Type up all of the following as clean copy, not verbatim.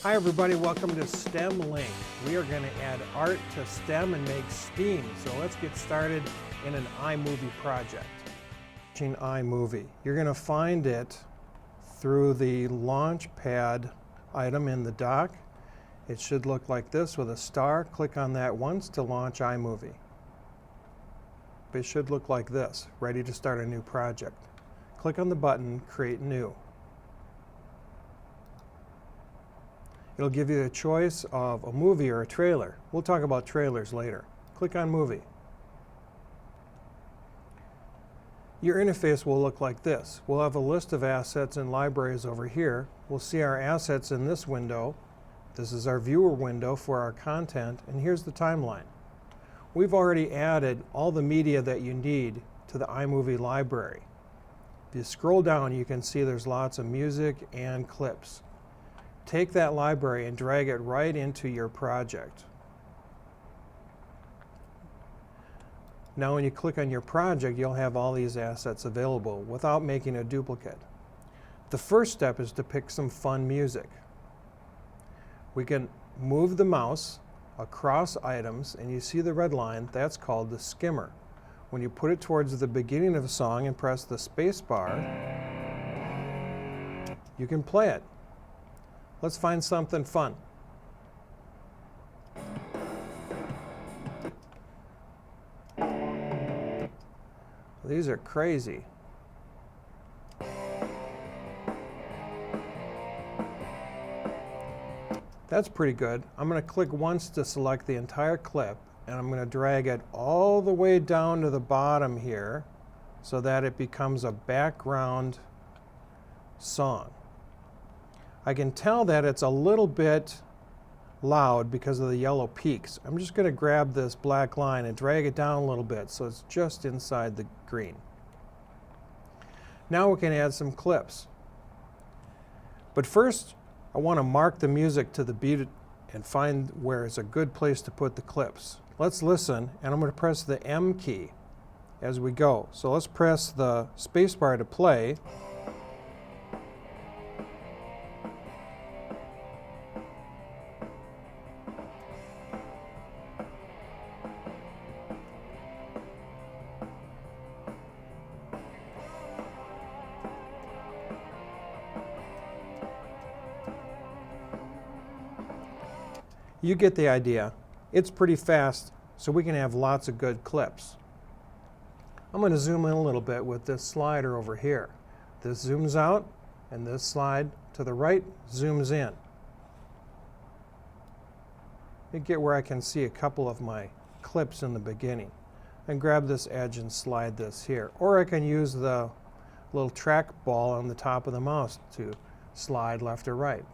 Hi everybody, welcome to STEM Link. We are going to add art to STEM and make STEAM. So let's get started in an iMovie project. iMovie. You're going to find it through the Launchpad item in the dock. It should look like this with a star. Click on that once to launch iMovie. It should look like this, ready to start a new project. Click on the button, Create New. It'll give you a choice of a movie or a trailer. We'll talk about trailers later. Click on Movie. Your interface will look like this. We'll have a list of assets and libraries over here. We'll see our assets in this window. This is our viewer window for our content, and here's the timeline. We've already added all the media that you need to the iMovie library. If you scroll down, you can see there's lots of music and clips. Take that library and drag it right into your project. Now when you click on your project, you'll have all these assets available without making a duplicate. The first step is to pick some fun music. We can move the mouse across items, and you see the red line, that's called the skimmer. When you put it towards the beginning of a song and press the space bar, you can play it. Let's find something fun. These are crazy. That's pretty good. I'm going to click once to select the entire clip, and I'm going to drag it all the way down to the bottom here so that it becomes a background song. I can tell that it's a little bit loud because of the yellow peaks. I'm just going to grab this black line and drag it down a little bit so it's just inside the green. Now we can add some clips. But first, I want to mark the music to the beat and find where it's a good place to put the clips. Let's listen, and I'm going to press the M key as we go. So let's press the space bar to play. You get the idea. It's pretty fast, so we can have lots of good clips. I'm going to zoom in a little bit with this slider over here. This zooms out, and this slide to the right zooms in. You get where I can see a couple of my clips in the beginning. And grab this edge and slide this here. Or I can use the little track ball on the top of the mouse to slide left or right.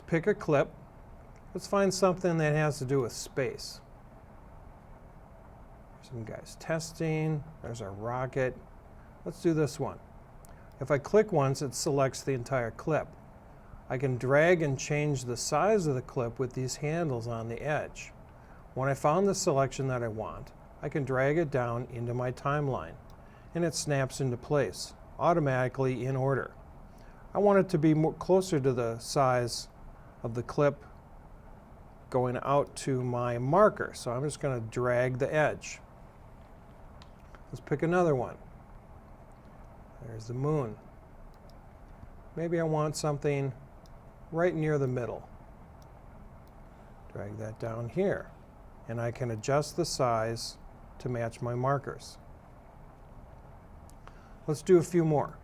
Pick a clip. Let's find something that has to do with space. Some guys testing. There's our rocket. Let's do this one. If I click once, it selects the entire clip. I can drag and change the size of the clip with these handles on the edge. When I found the selection that I want, I can drag it down into my timeline, and it snaps into place automatically in order. I want it to be closer to the size of the clip going out to my marker. So I'm just going to drag the edge. Let's pick another one. There's the moon. Maybe I want something right near the middle. Drag that down here. And I can adjust the size to match my markers. Let's do a few more.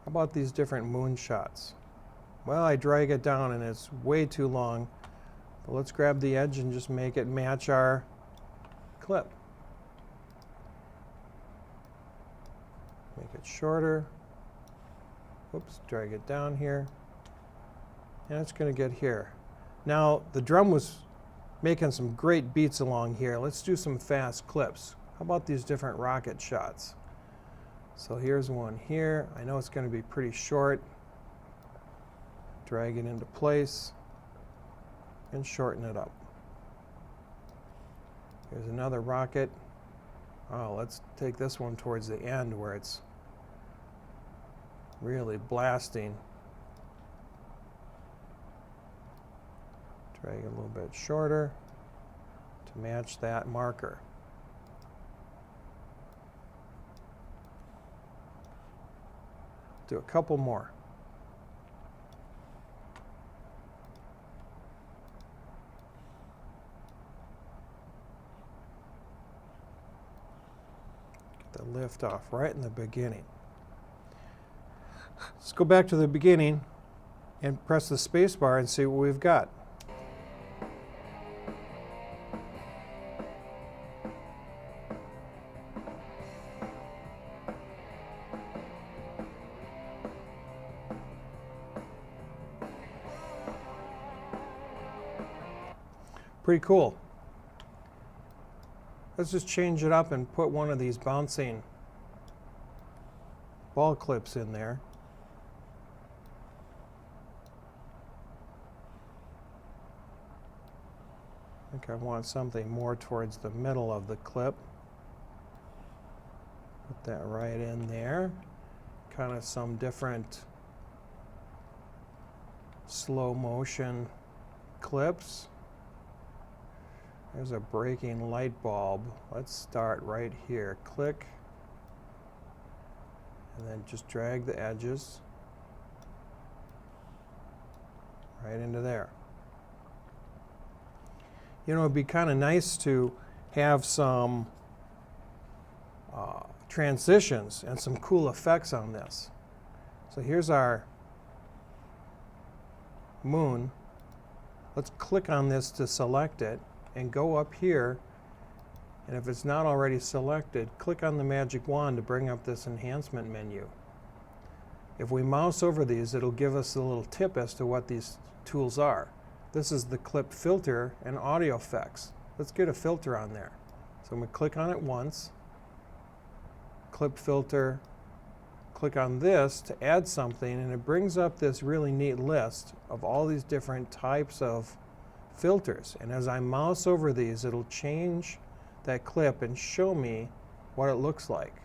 How about these different moon shots? Well, I drag it down and it's way too long. But let's grab the edge and just make it match our clip. Make it shorter. Oops, drag it down here. And it's going to get here. Now, the drum was making some great beats along here. Let's do some fast clips. How about these different rocket shots? So here's one here. I know it's going to be pretty short. Drag it into place and shorten it up. Here's another rocket. Oh, let's take this one towards the end where it's really blasting. Drag it a little bit shorter to match that marker. Do a couple more. Get the lift off right in the beginning. Let's go back to the beginning and press the space bar and see what we've got. Pretty cool. Let's just change it up and put one of these bouncing ball clips in there. I think I want something more towards the middle of the clip. Put that right in there. Kind of some different slow motion clips. There's a breaking light bulb. Let's start right here. Click, and then just drag the edges right into there. You know, it'd be kind of nice to have some transitions and some cool effects on this. So here's our moon. Let's click on this to select it and go up here, and if it's not already selected, click on the magic wand to bring up this enhancement menu. If we mouse over these, it'll give us a little tip as to what these tools are. This is the clip filter and audio effects. Let's get a filter on there. So I'm going to click on it once, clip filter, click on this to add something, and it brings up this really neat list of all these different types of filters. And as I mouse over these, it'll change that clip and show me what it looks like.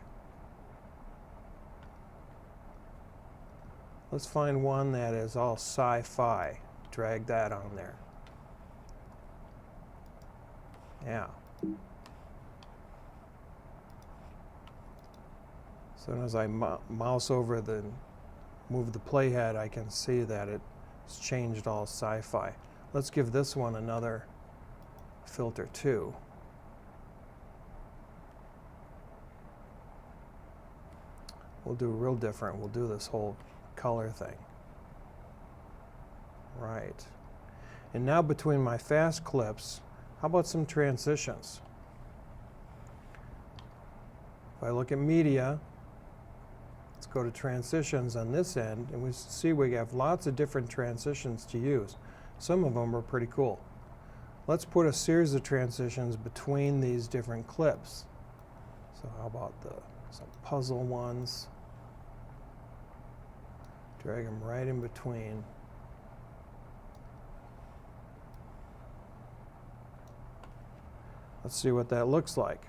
Let's find one that is all sci-fi. Drag that on there. Yeah. So as I mouse over the, move the playhead, I can see that it's changed all sci-fi. Let's give this one another filter too. We'll do real different. We'll do this whole color thing. Right. And now between my fast clips, how about some transitions? If I look at media, let's go to transitions on this end, and we see we have lots of different transitions to use. Some of them are pretty cool. Let's put a series of transitions between these different clips. So how about some puzzle ones? Drag them right in between. Let's see what that looks like.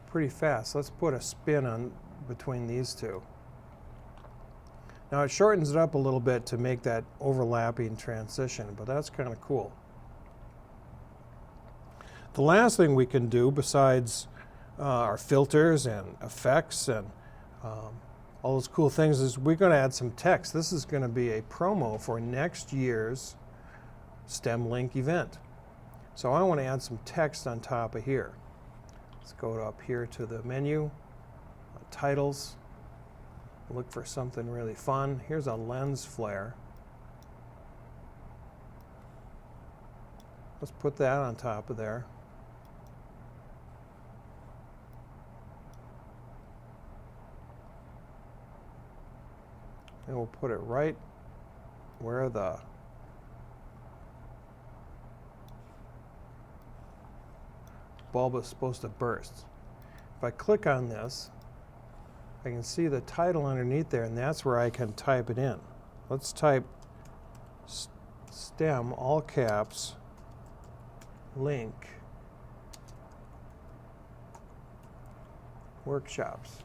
Pretty fast. Let's put a spin on between these two. Now it shortens it up a little bit to make that overlapping transition, but that's kind of cool. The last thing we can do besides our filters and effects and all those cool things is we're going to add some text. This is going to be a promo for next year's STEM Link event. So I want to add some text on top of here. Let's go up here to the menu, titles, look for something really fun. Here's a lens flare. Let's put that on top of there. And we'll put it right where the bulb is supposed to burst. If I click on this, I can see the title underneath there, and that's where I can type it in. Let's type STEM, all caps, link workshops.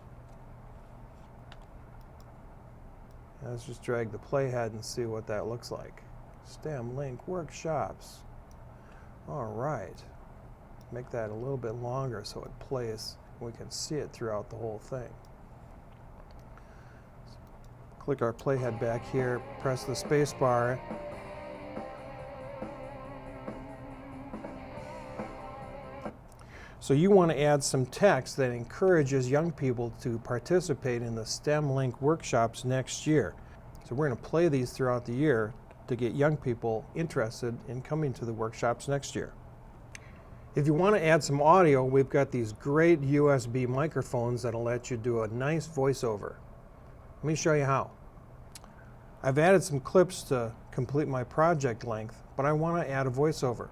Let's just drag the playhead and see what that looks like. STEM Link workshops. All right. Make that a little bit longer so it plays. We can see it throughout the whole thing. Click our playhead back here, press the space bar. So you want to add some text that encourages young people to participate in the STEM Link workshops next year. So we're going to play these throughout the year to get young people interested in coming to the workshops next year. If you want to add some audio, we've got these great USB microphones that'll let you do a nice voiceover. Let me show you how. I've added some clips to complete my project length, but I want to add a voiceover.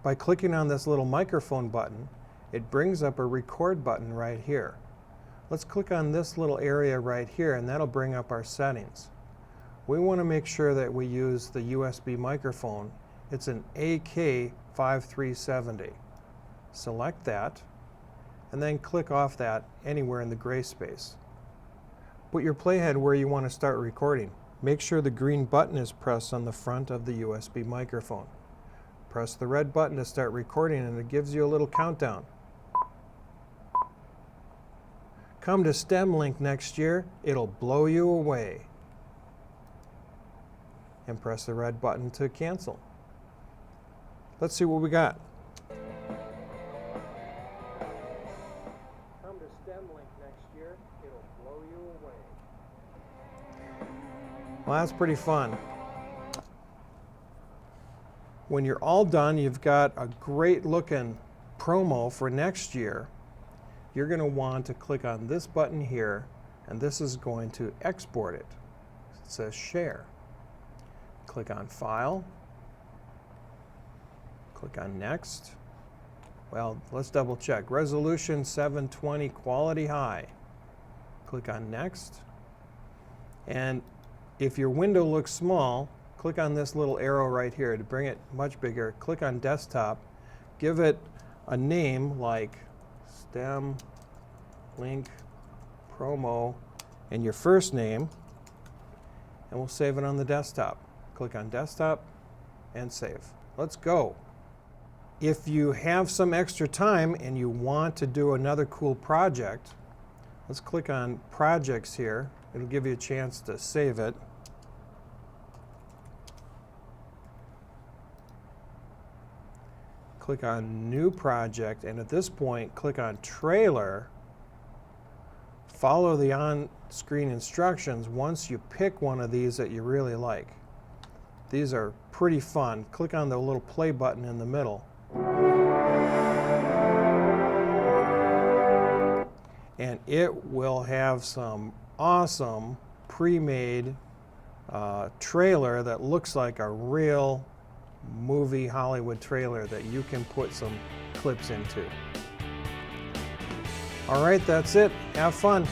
By clicking on this little microphone button, it brings up a record button right here. Let's click on this little area right here, and that'll bring up our settings. We want to make sure that we use the USB microphone. It's an AK5370. Select that, and then click off that anywhere in the gray space. Put your playhead where you want to start recording. Make sure the green button is pressed on the front of the USB microphone. Press the red button to start recording, and it gives you a little countdown. Come to STEM Link next year, it'll blow you away. And press the red button to cancel. Let's see what we got. Come to STEM Link next year, it'll blow you away. Well, that's pretty fun. When you're all done, you've got a great looking promo for next year. You're going to want to click on this button here, and this is going to export it. It says share. Click on File. Click on Next. Well, let's double check. Resolution 720, quality high. Click on Next. And if your window looks small, click on this little arrow right here to bring it much bigger. Click on Desktop. Give it a name like STEM Link Promo and your first name, and we'll save it on the desktop. Click on Desktop and save. Let's go. If you have some extra time and you want to do another cool project, let's click on Projects here. It'll give you a chance to save it. Click on New Project, and at this point, click on Trailer. Follow the on-screen instructions once you pick one of these that you really like. These are pretty fun. Click on the little play button in the middle. And it will have some awesome pre-made trailer that looks like a real movie Hollywood trailer that you can put some clips into. All right, that's it. Have fun.